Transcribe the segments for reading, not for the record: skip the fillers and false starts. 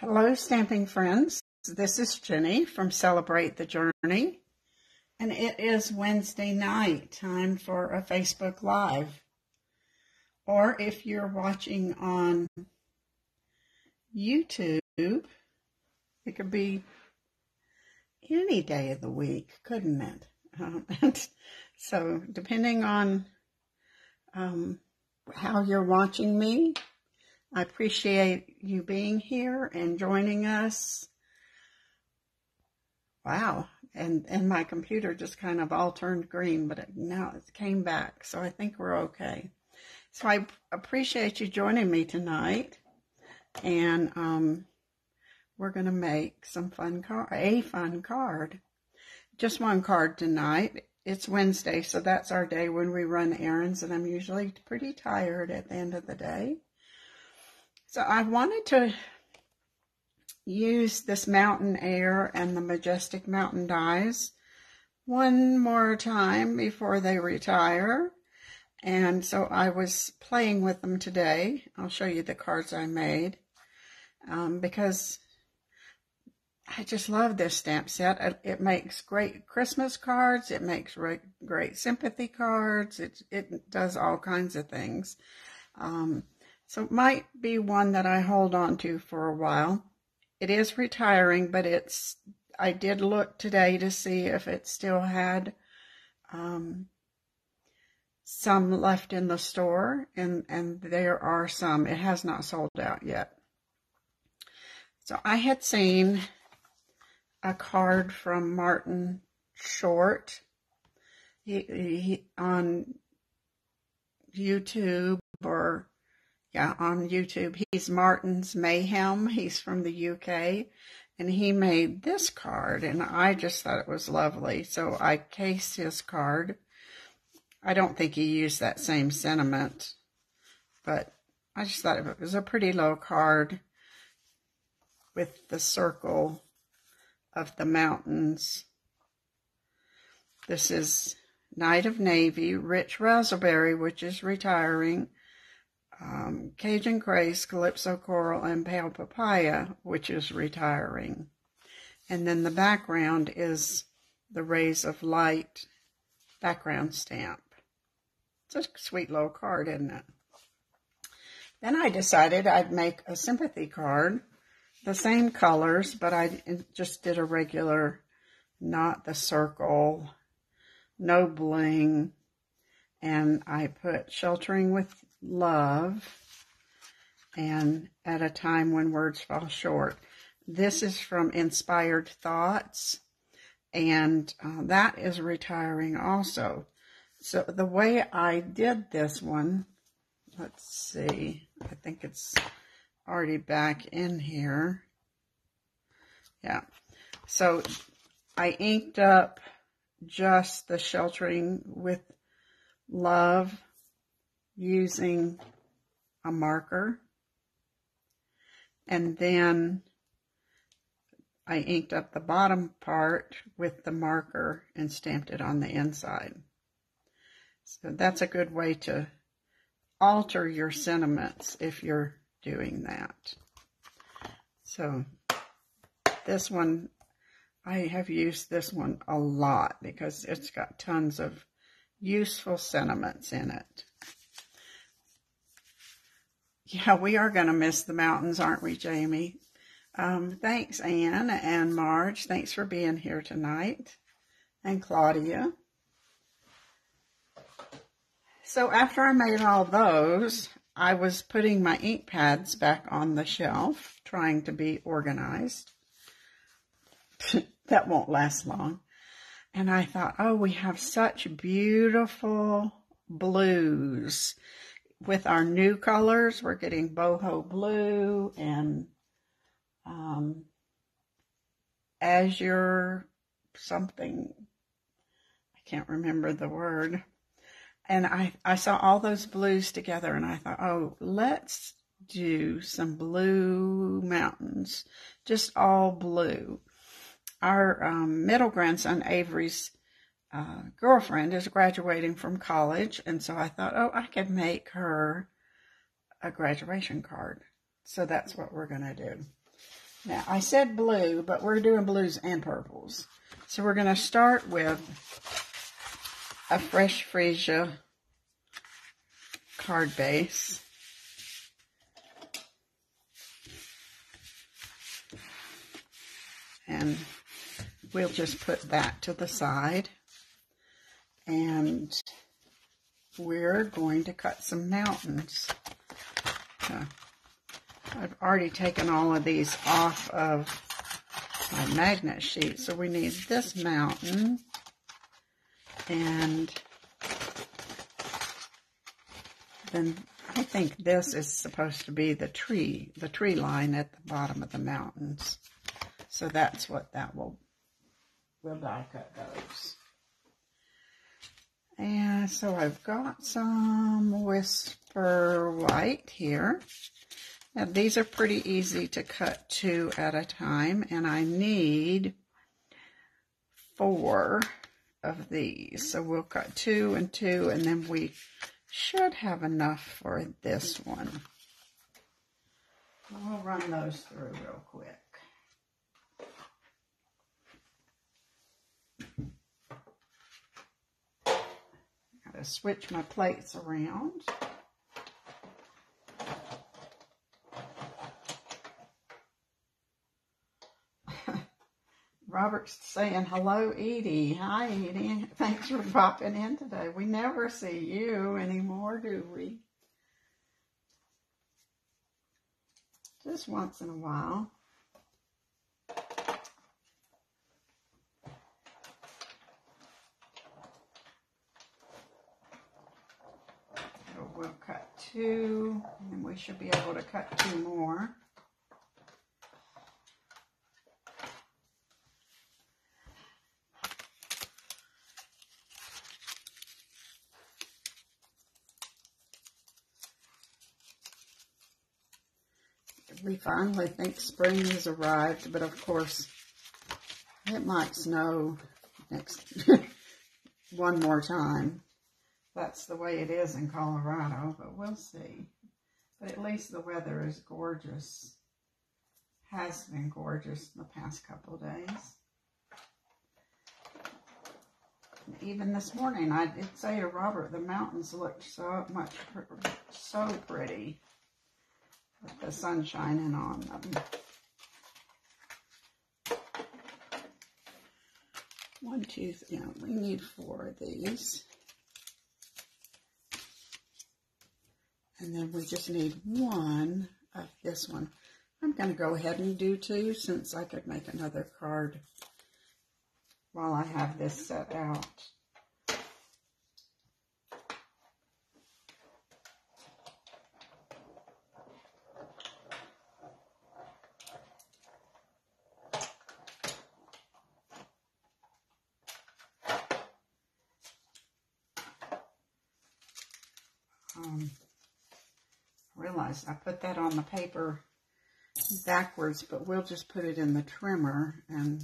Hello, stamping friends. This is Jenny from Celebrate the Journey, and it is Wednesday night, time for a Facebook Live. Or if you're watching on YouTube, it could be any day of the week, couldn't it? So depending on how you're watching me, I appreciate you being here and joining us. Wow, and my computer just kind of all turned green, but now it came back, so I think we're okay. So I appreciate you joining me tonight, and we're going to make a fun card. Just one card tonight. It's Wednesday, so that's our day when we run errands, and I'm usually pretty tired at the end of the day. So I wanted to use this Mountain Air and the Majestic Mountain dies one more time before they retire. And so I was playing with them today. I'll show you the cards I made because I just love this stamp set. It makes great Christmas cards. It makes great sympathy cards. It does all kinds of things. So it might be one that I hold on to for a while. It is retiring, but I did look today to see if it still had some left in the store, and there are some. It has not sold out yet. So I had seen a card from Martin Short he on YouTube, on YouTube. He's Martin's Mayhem. He's from the UK, and he made this card, and I just thought it was lovely. So I cased his card. I don't think he used that same sentiment, but I just thought it was a pretty low card with the circle of the mountains. This is Knight of Navy, Rich Raspberry, which is retiring, Cajun Grace, Calypso Coral, and Pale Papaya, which is retiring. And then the background is the Rays of Light background stamp. It's a sweet little card, isn't it? Then I decided I'd make a sympathy card, the same colors, but I just did a regular, not the circle, no bling, and I put Sheltering with Love, and At a Time When Words Fall Short. This is from Inspired Thoughts, and that is retiring also. So the way I did this one, let's see, I think it's already back in here. Yeah, so I inked up just the Sheltering with Love using a marker, and then I inked up the bottom part with the marker and stamped it on the inside. So that's a good way to alter your sentiments if you're doing that. So this one, I have used this one a lot because it's got tons of useful sentiments in it. Yeah, we are going to miss the mountains, aren't we, Jamie? Thanks, Anne and Marge. Thanks for being here tonight. And Claudia. So after I made all those, I was putting my ink pads back on the shelf, trying to be organized. That won't last long. And I thought, oh, we have such beautiful blues. With our new colors, we're getting boho blue and azure something. I can't remember the word. And I saw all those blues together, and I thought, oh, let's do some blue mountains, just all blue. Our middle grandson, Avery's girlfriend, is graduating from college, and so I thought, oh, I could make her a graduation card. So that's what we're going to do. Now, I said blue, but we're doing blues and purples. So we're going to start with a fresh Fressia card base. And we'll just put that to the side. And we're going to cut some mountains. I've already taken all of these off of my magnet sheet, so we need this mountain, and then I think this is supposed to be the tree line at the bottom of the mountains. So that's what that we'll die cut those. And so I've got some Whisper White here. Now these are pretty easy to cut 2 at a time, and I need 4 of these. So we'll cut 2 and 2, and then we should have enough for this one. We'll run those through real quick. Gotta switch my plates around. Robert's saying, hello, Edie. Hi, Edie. Thanks for popping in today. We never see you anymore, do we? Just once in a while. So we'll cut 2, and we should be able to cut 2 more. We finally think spring has arrived, but of course it might snow next one more time. That's the way it is in Colorado, but we'll see. But at least the weather is gorgeous. Has been gorgeous in the past couple of days. Even this morning, I did say to Robert, the mountains looked so pretty. With the sun shining on them. 1, 2, 3. Yeah, we need 4 of these. And then we just need 1 of this one. I'm going to go ahead and do 2 since I could make another card while I have this set out. I realized I put that on the paper backwards, but we'll just put it in the trimmer, and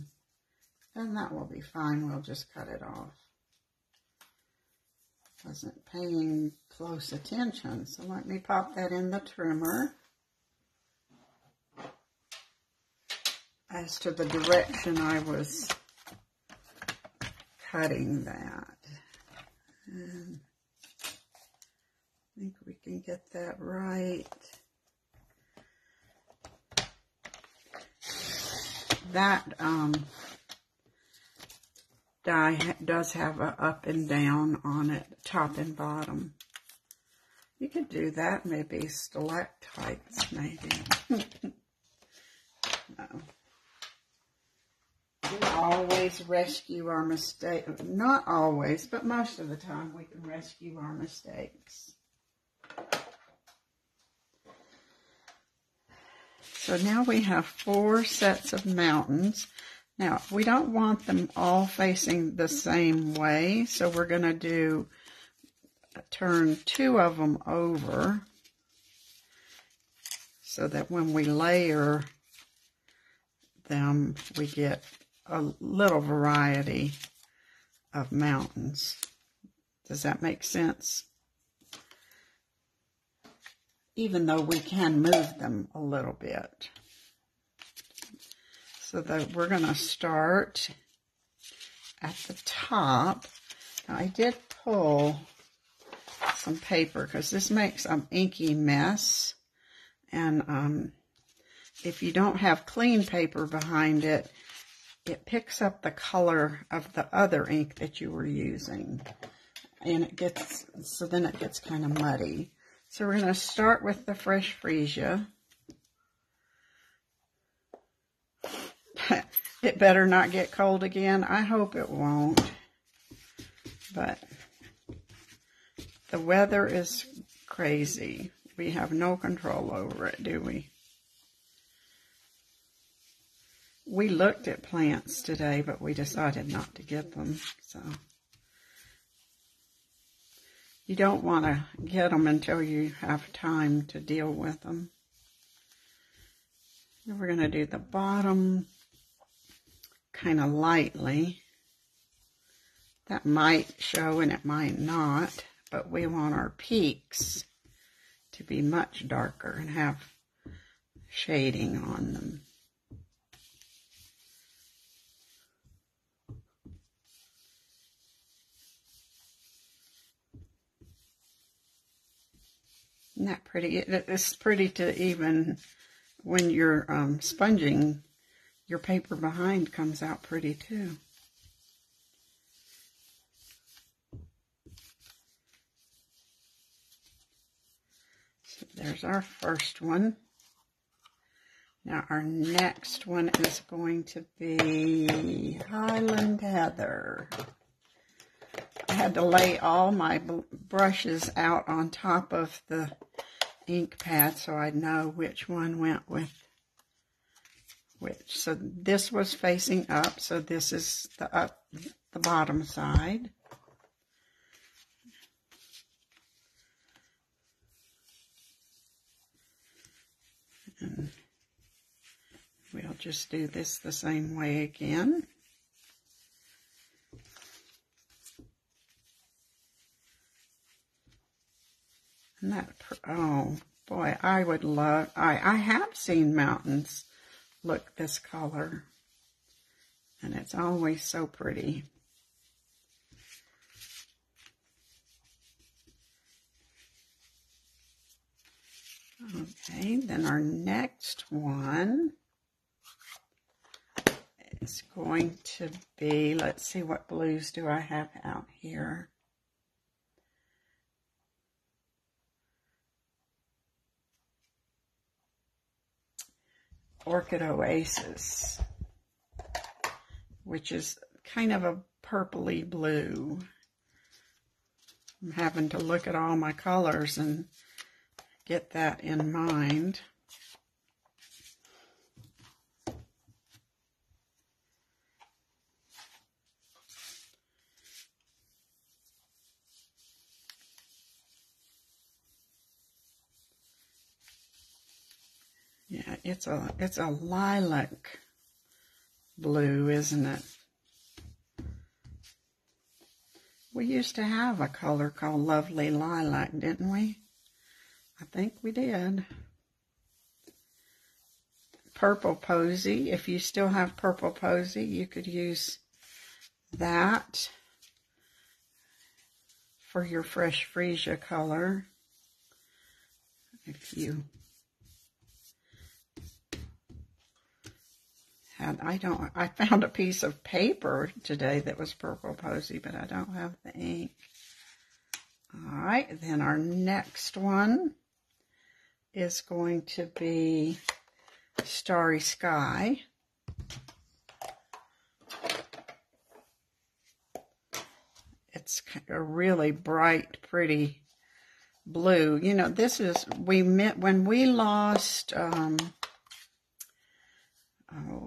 then that will be fine. We'll just cut it off. Wasn't paying close attention, so let me pop that in the trimmer. As to the direction I was cutting that. And I think we can get that right. That die does have a up and down on it, top and bottom. You could do that, maybe stalactites, maybe. No. We always rescue our mistakes. Not always, but most of the time we can rescue our mistakes. So now we have 4 sets of mountains. Now, we don't want them all facing the same way, so we're going to turn 2 of them over so that when we layer them, we get a little variety of mountains. Does that make sense? Even though we can move them a little bit. So that we're going to start at the top. Now, I did pull some paper because this makes an inky mess. And if you don't have clean paper behind it, it picks up the color of the other ink that you were using. And it gets, so then it gets kind of muddy. So we're going to start with the fresh Fressia. It better not get cold again. I hope it won't. But the weather is crazy. We have no control over it, do we? We looked at plants today, but we decided not to get them. So you don't want to get them until you have time to deal with them. And we're going to do the bottom kind of lightly. That might show and it might not, but we want our peaks to be much darker and have shading on them. Isn't that pretty? It's pretty to even, when you're sponging, your paper behind comes out pretty too. So there's our first one. Now our next one is going to be Highland Heather. I had to lay all my brushes out on top of the ink pad so I'd know which one went with which. So this was facing up, so this is the bottom side. And we'll just do this the same way again. And that, oh boy, I would love, I have seen mountains look this color, and it's always so pretty. Okay, then our next one is going to be, let's see, what blues do I have out here? Orchid Oasis, which is kind of a purpley blue. I'm having to look at all my colors and get that in mind. Yeah, it's a lilac blue, isn't it? We used to have a color called Lovely Lilac, didn't we? I think we did. Purple Posy. If you still have Purple Posy, you could use that for your fresh Fressia color. If you had, I found a piece of paper today that was Purple Posy, but I don't have the ink. All right, then our next one is going to be Starry Sky. It's a really bright, pretty blue. You know, this is, when we lost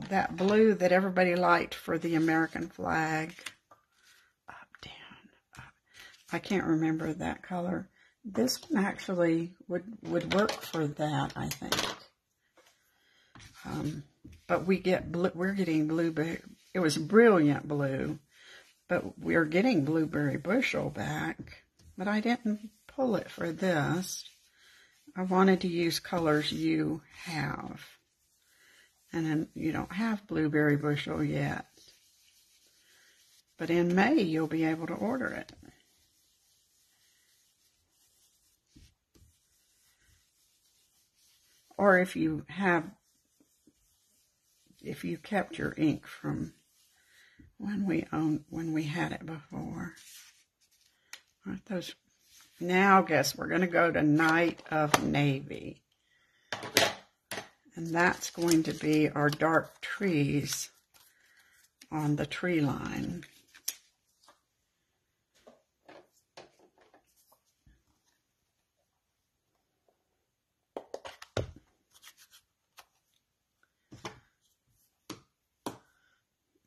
that blue that everybody liked for the American flag. Up, down, up. I can't remember that color. This one actually would work for that, I think. But we're getting blueberry. It was brilliant blue, but we're getting blueberry bushel back. But I didn't pull it for this. I wanted to use colors you have. And then you don't have blueberry bushel yet. But in May, you'll be able to order it. Or if you kept your ink from when we had it before. Aren't those? Now, guess we're going to go to Night of Navy. And that's going to be our dark trees on the tree line.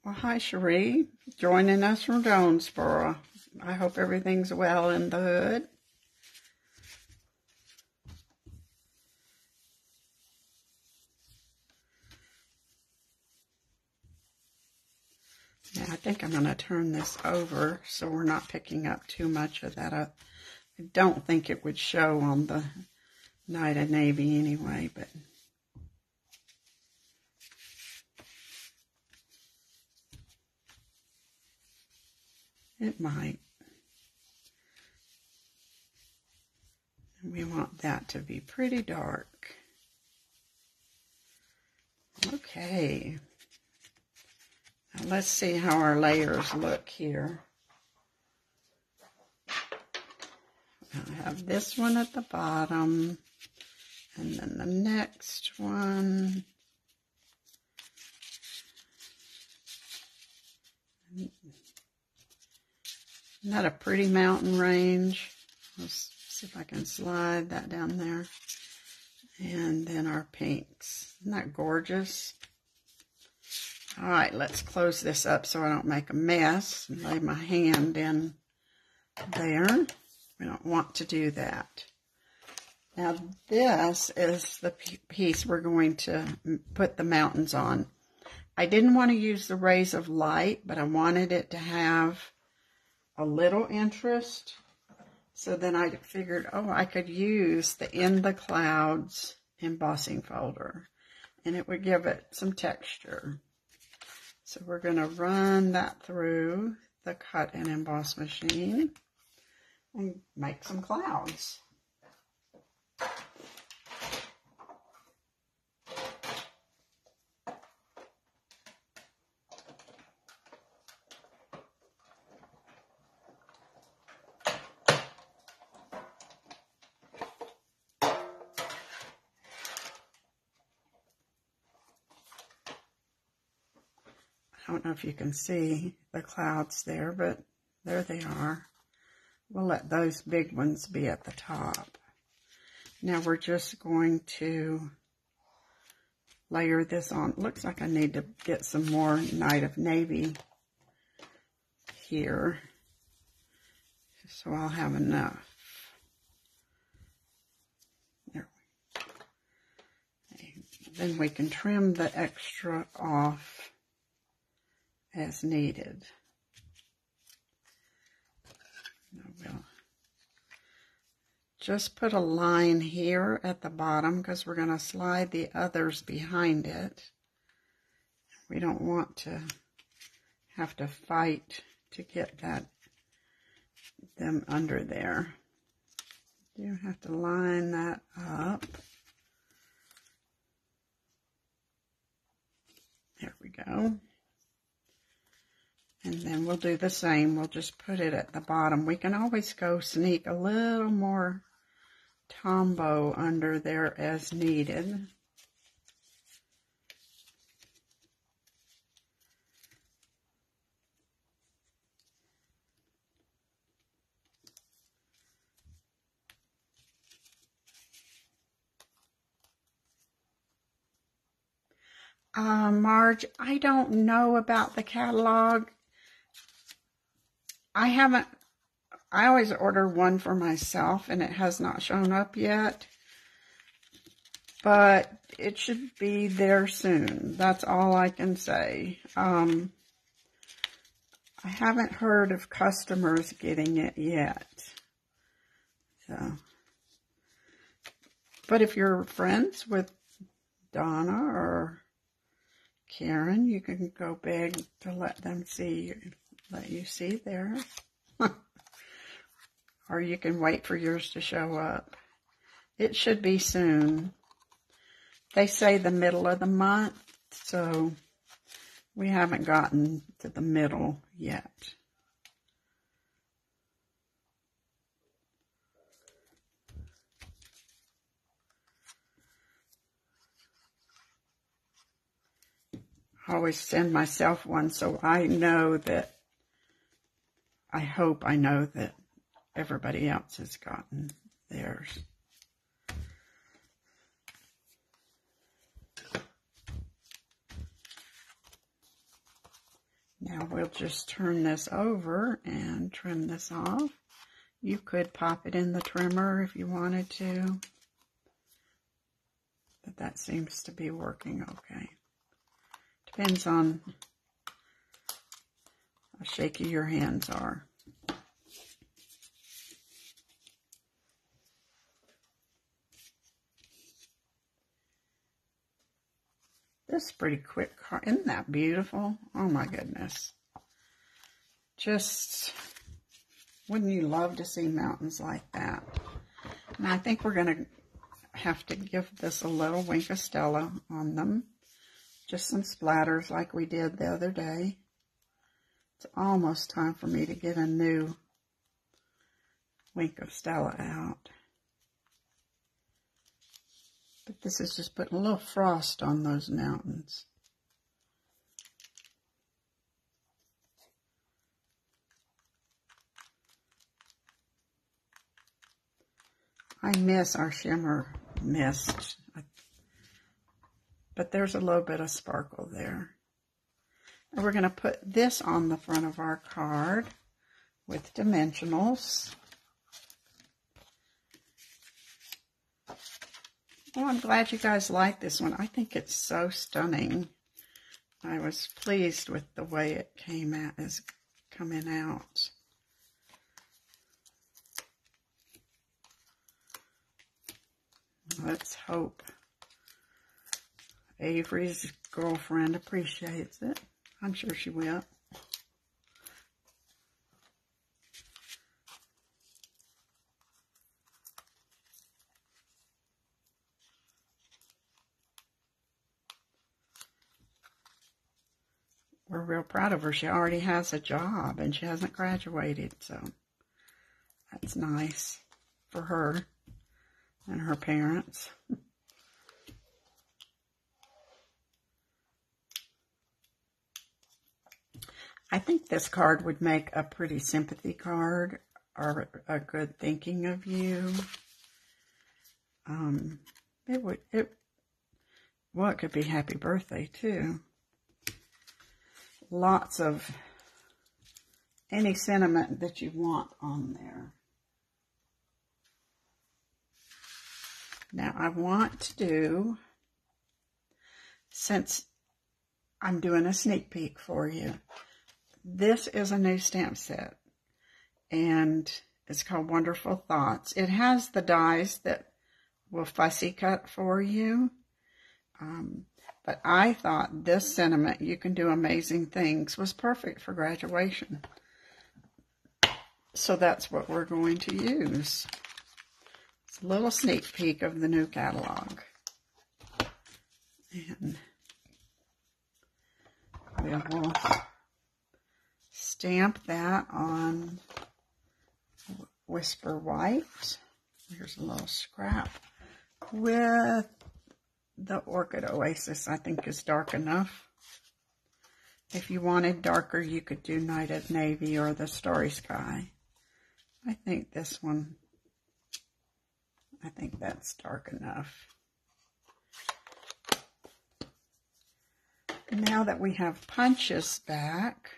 Well, hi, Cherie, joining us from Jonesboro. I hope everything's well in the hood. Yeah, I think I'm going to turn this over so we're not picking up too much of that. I don't think it would show on the Night of Navy anyway, but... it might. And we want that to be pretty dark. Okay. Now let's see how our layers look here. I have this one at the bottom, and then the next one. Isn't that a pretty mountain range? Let's see if I can slide that down there. And then our pinks. Isn't that gorgeous? All right, let's close this up so I don't make a mess and lay my hand in there. We don't want to do that. Now, this is the piece we're going to put the mountains on. I didn't want to use the rays of light, but I wanted it to have a little interest. So then I figured, oh, I could use the In the Clouds embossing folder, and it would give it some texture. So we're going to run that through the cut and emboss machine and make some clouds. I don't know if you can see the clouds there, but there they are. We'll let those big ones be at the top. Now we're just going to layer this on. Looks like I need to get some more Night of Navy here, so I'll have enough. There. Then we can trim the extra off as needed. We'll just put a line here at the bottom because we're going to slide the others behind it. We don't want to have to fight to get them under there. You have to line that up. There we go. And then we'll do the same. We'll just put it at the bottom. We can always go sneak a little more Tombow under there as needed. Marge, I don't know about the catalog. I always order one for myself, and it has not shown up yet. But it should be there soon. That's all I can say. I haven't heard of customers getting it yet. So, but if you're friends with Donna or Karen, you can go big to let you see there. Or you can wait for yours to show up. It should be soon. They say the middle of the month, so we haven't gotten to the middle yet. I always send myself one so I know that, I hope I know that everybody else has gotten theirs. Now we'll just turn this over and trim this off. You could pop it in the trimmer if you wanted to, but that seems to be working okay. Depends on how shaky your hands are. This is pretty quick card. Isn't that beautiful? Oh my goodness. Just, wouldn't you love to see mountains like that? And I think we're going to have to give this a little Wink of Stella on them. Just some splatters like we did the other day. It's almost time for me to get a new Wink of Stella out. But this is just putting a little frost on those mountains. I miss our shimmer mist, but there's a little bit of sparkle there. And we're going to put this on the front of our card with dimensionals. Oh, I'm glad you guys like this one. I think it's so stunning. I was pleased with the way it is coming out. Let's hope Avery's girlfriend appreciates it. I'm sure she will. We're real proud of her. She already has a job and she hasn't graduated, so that's nice for her and her parents. I think this card would make a pretty sympathy card or a good thinking of you. It could be happy birthday too. Lots of any sentiment that you want on there. Now I want to do, since I'm doing a sneak peek for you, this is a new stamp set and it's called Wonderful Thoughts. It has the dies that will fussy cut for you. But I thought this sentiment, you can do amazing things, was perfect for graduation. So that's what we're going to use. It's a little sneak peek of the new catalog. And we will stamp that on Whisper White. Here's a little scrap with the Orchid Oasis. I think is dark enough. If you wanted darker, you could do Night of Navy or the Starry Sky. I think this one, I think that's dark enough. Now that we have punches back,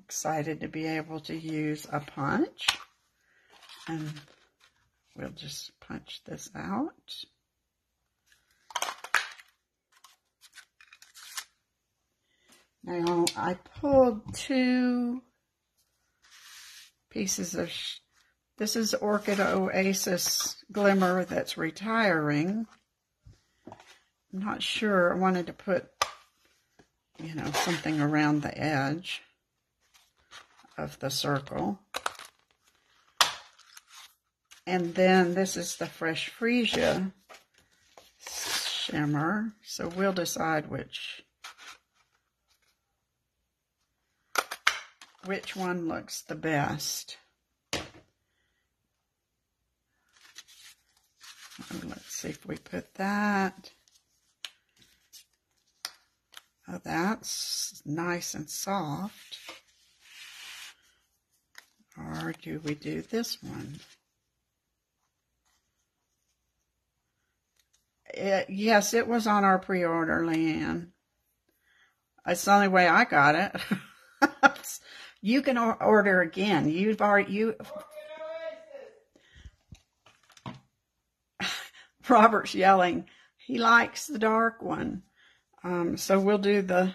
excited to be able to use a punch. And we'll just punch this out. Now, I pulled two pieces of, this is Orchid Oasis Glimmer that's retiring. I'm not sure, I wanted to put you know, something around the edge of the circle. And then this is the Fresh Fressia shimmer, so we'll decide which one looks the best. Let's see if we put that. Oh, that's nice and soft. Or do we do this one? Yes, it was on our pre-order, Leanne. It's the only way I got it. You can order again. Robert's yelling. He likes the dark one. So we'll do the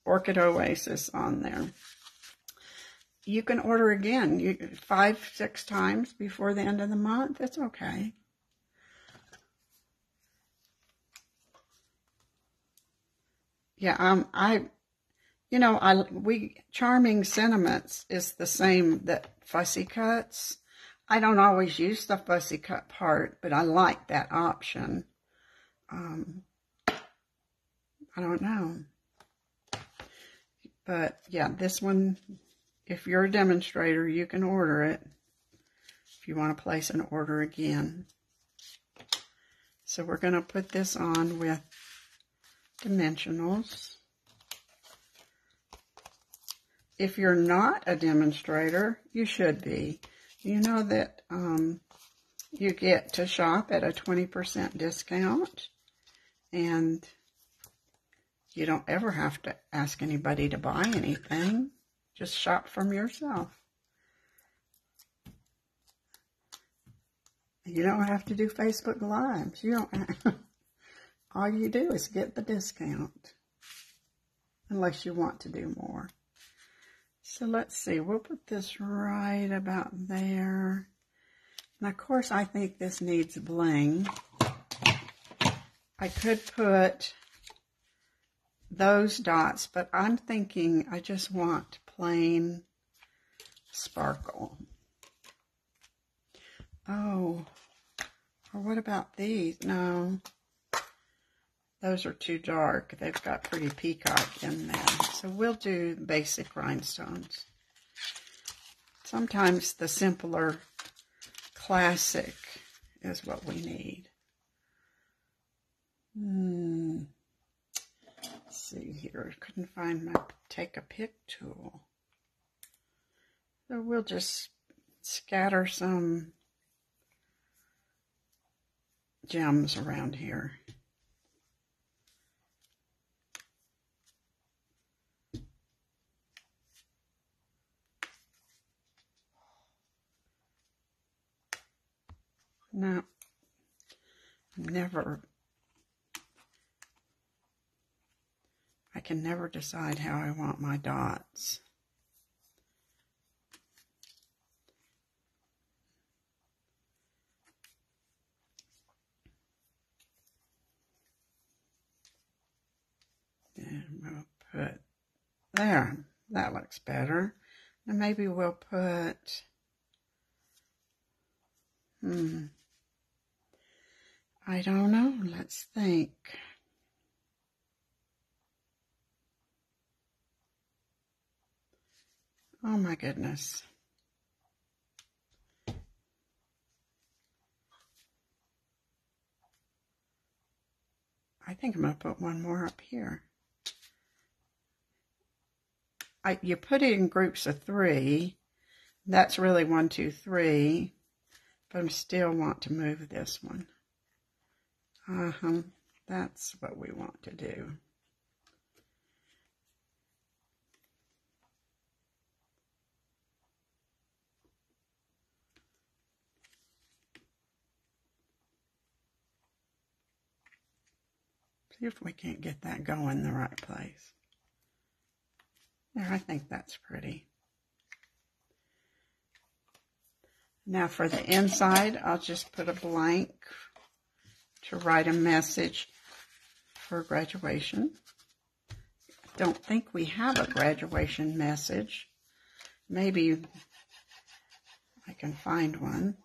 Orchid Oasis on there. You can order again 5, 6 times before the end of the month. It's okay. Yeah, Charming Sentiments is the same that Fussy Cuts. I don't always use the fussy cut part, but I like that option. I don't know. But yeah, this one, if you're a demonstrator, you can order it if you want to place an order again. So we're going to put this on with dimensionals. If you're not a demonstrator, you should be. You know that you get to shop at a 20% discount, and you don't ever have to ask anybody to buy anything. Just shop from yourself. You don't have to do Facebook Lives. You don't. All you do is get the discount, unless you want to do more. So let's see, we'll put this right about there. And of course, I think this needs bling. I could put those dots, but I'm thinking I just want plain sparkle. Oh, or what about these? No. Those are too dark. They've got pretty peacock in there. So we'll do basic rhinestones. Sometimes the simpler classic is what we need. Let's see here. I couldn't find my take a pick tool. So we'll just scatter some gems around here. No, I can never decide how I want my dots. And we'll put there. That looks better. And maybe we'll put I don't know. Let's think. Oh my goodness. I think I'm going to put one more up here. You put it in groups of 3. That's really 1, 2, 3. But I still want to move this one. That's what we want to do. See if we can't get that going in the right place. There, I think that's pretty. Now for the inside, I'll just put a blank to write a message for graduation. don't think we have a graduation message. Maybe I can find one.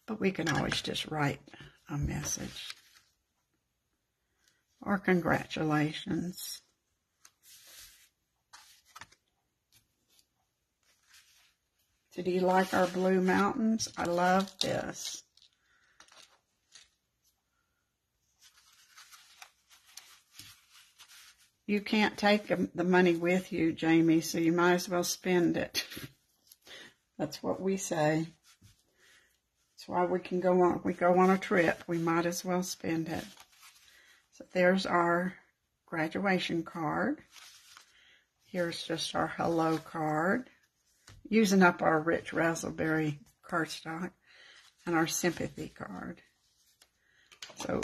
But we can always just write a message. Or congratulations. Did you like our blue mountains? I love this. You can't take the money with you, Jamie, so you might as well spend it. That's what we say. That's why we can go on a trip. We might as well spend it. So there's our graduation card. Here's just our hello card. Using up our rich raspberry cardstock. And our sympathy card. So,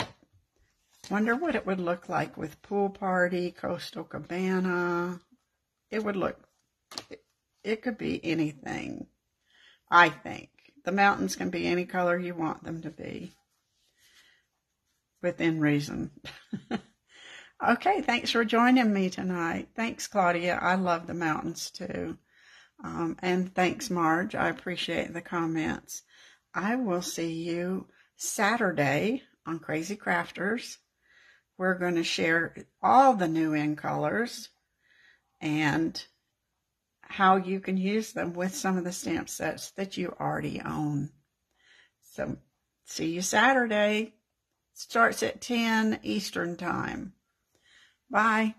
wonder what it would look like with pool party, coastal cabana. It could be anything, I think. The mountains can be any color you want them to be. Within reason. Okay, thanks for joining me tonight. Thanks, Claudia. I love the mountains too. And thanks, Marge. I appreciate the comments. I will see you Saturday on Crazy Crafters. We're going to share all the new in colors and how you can use them with some of the stamp sets that you already own. So, see you Saturday. Starts at 10 Eastern Time. Bye.